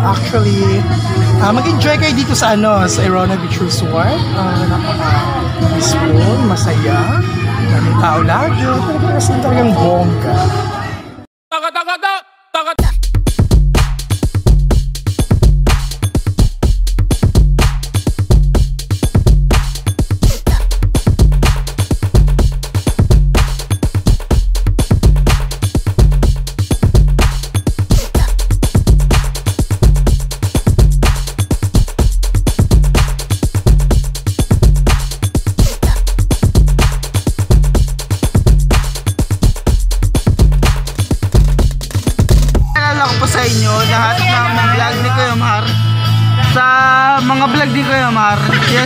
Actually, mag-enjoy kayo dito sa sa Airona Beach Resort. Napaka-peaceful, masaya, daming tao lagi. Talagang bongga. Sa inyo lahat ng vlog ni Kuya Mar, sa mga vlog ni Kuya Mar. Yes.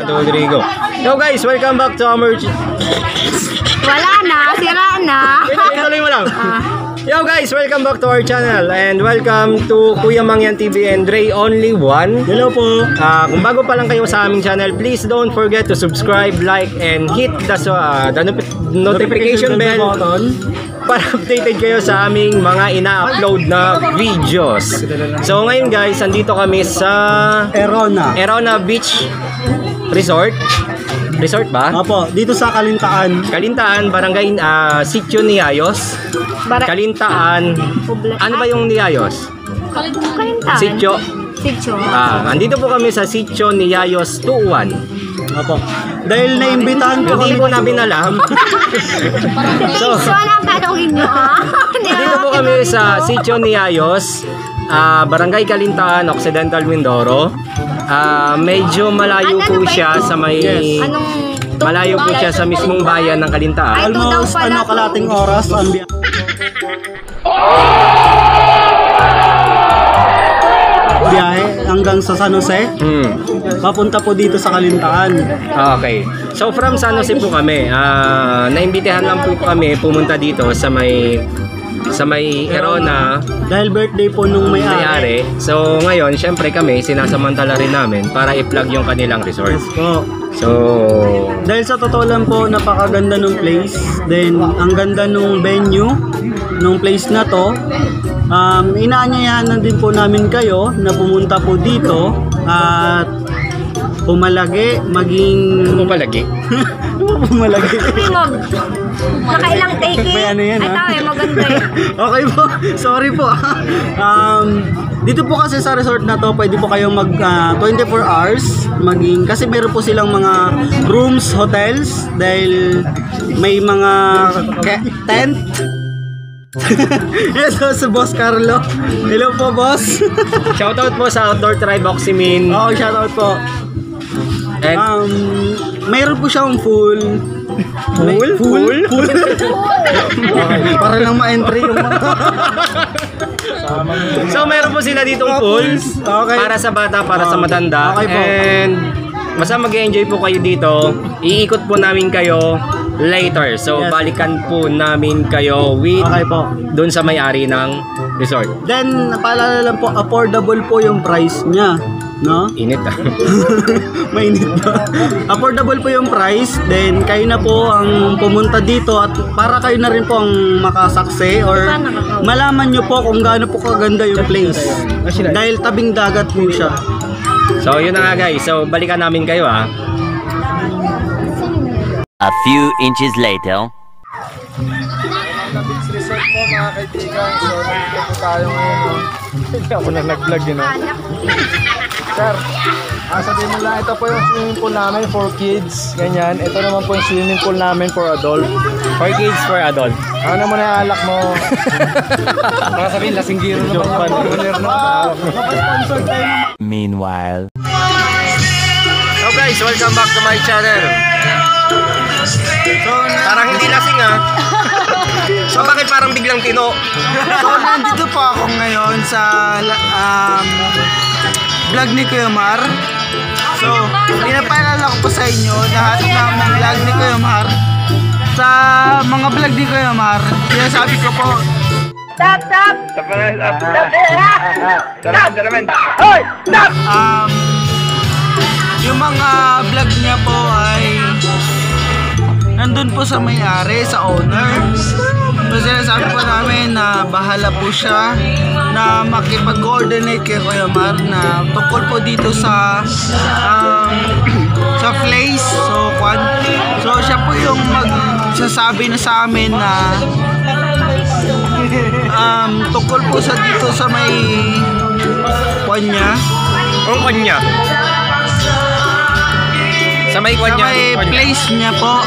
Rodrigo. Yo guys, welcome back to our Wala na, sira na. Ituloy mo lang. Yo guys, welcome back to our channel and welcome to Kuya Mangyan TV and Dre Only One. Hello po. Kung bago pa lang kayo sa aming channel, please don't forget to subscribe, like, and hit the notification bell button para updated kayo sa aming mga ina-upload na videos. So ngayon guys, andito kami sa Airona Beach Resort. Resort ba? Opo, dito sa Kalintaan. Kalintaan, barangay Sitio Niayos. Kalintaan. Ano ba yung Niayos? Kalintaan. Sitio. Andito po kami sa Sitio Niayos 21. Opo. Dahil naimbitahan ko hindi po namin alam. So lang tanongin nyo Dito po kami sa Sitio Niayos, barangay Kalintaan, Occidental Mindoro. Medyo malayo po siya sa may malayo po siya sa mismong bayan ng Kalintaan. Almost kalating oras ang biyahe hanggang sa San Jose. Papunta po dito sa Kalintaan. Okay. So from San Jose po kami, naimbitahan lang po kami pumunta dito sa may Airona dahil birthday po nung may-ari. So ngayon, syempre kami sinasamantala rin namin para i-plug yung kanilang resort. So dahil sa totoo lang po, napakaganda nung place. Then ang ganda nung venue nung place na to. Inaanyayahan din po namin kayo na pumunta po dito at pumalagi, maging pumalagi. Pumalagi. Nakailang take May ano yan, ay tayo, maganda eh. Okay po, sorry po. Dito po kasi sa resort na to, pwede po kayong mag 24 hours maging, kasi meron po silang mga rooms, hotels, dahil may mga tent. Ito si Boss Carlo. Hello po, boss. Shoutout po sa Outdoor Tribe Oximin. Shoutout po. And mayroon po siyang pool. Pool? Okay, para lang ma-entry yung mga. So meron po sila ditong pool. Okay. Para sa bata, para sa matanda. Okay po. And basta mag-enjoy po kayo dito. Iikot po namin kayo later. So balikan po namin kayo with doon sa may-ari ng resort. Then paalala lang po, affordable po yung price niya, no? Init Mainit ba? Affordable po yung price. Then kayo na po ang pumunta dito at para kayo na rin po ang makasakse or malaman nyo po kung gaano po kaganda yung place. Dahil tabing dagat po siya. So yun na nga guys. So balikan namin kayo A few inches later. Beach Resort po mga kaibigan. So nandito po tayo ngayon. Hindi ako na nag-vlog Sir, sabihin mo lang, ito po yung swimming pool namin for kids. Ganyan. Ito naman po yung swimming pool namin for adult. For kids, for adult. Ano mo na yung alak mo? Baka sabihin, lasinggiro naman yung Meanwhile. So guys, welcome back to my channel. So, parang hindi lasing So bakit parang biglang tino? So nandito po ako ngayon sa vlog ni Kuya Mar. So pinapaalala ko po sa inyo lahat ng vlog ni Kuya Mar. Sa mga vlog ni Kuya Mar, sabi ko po Yung mga vlog niya po ay nandun po sa may-ari, sa owner. So sinasabi po namin na bahala po siya na makipag-coordinate kay Kuya Mar na tungkol po dito sa sa place. So siya po yung magsasabi na sa amin na tungkol po sa dito sa may kanya. Ang kanya. Sa may Sa kanya. may place niya po.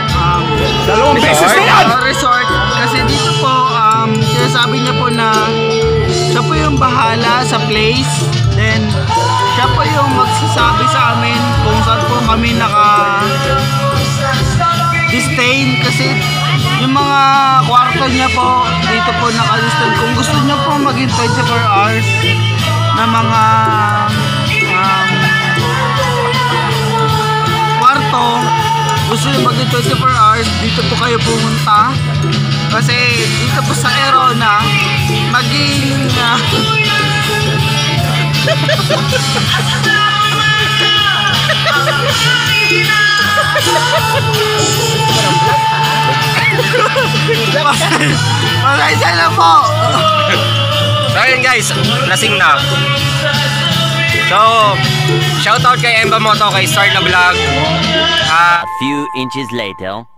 Dalawang beses na yan! Resort. Kasi dito po, sinasabi niya po na siya po yung bahala sa place. Then, siya po yung magsasabi sa amin kung saan po kami naka-distain. Kasi yung mga kwarto niya po, dito po naka-distain. Kung gusto niyo po maging 24 hours na mga kwarto, gusto nyo maging 24 hours, dito po kayo pumunta. Kasi dito po sa Aerona, maging pasensya na po. So ayun guys, lasing na. So, shoutout kay Emba Moto, kay Start na Vlog. A few inches later.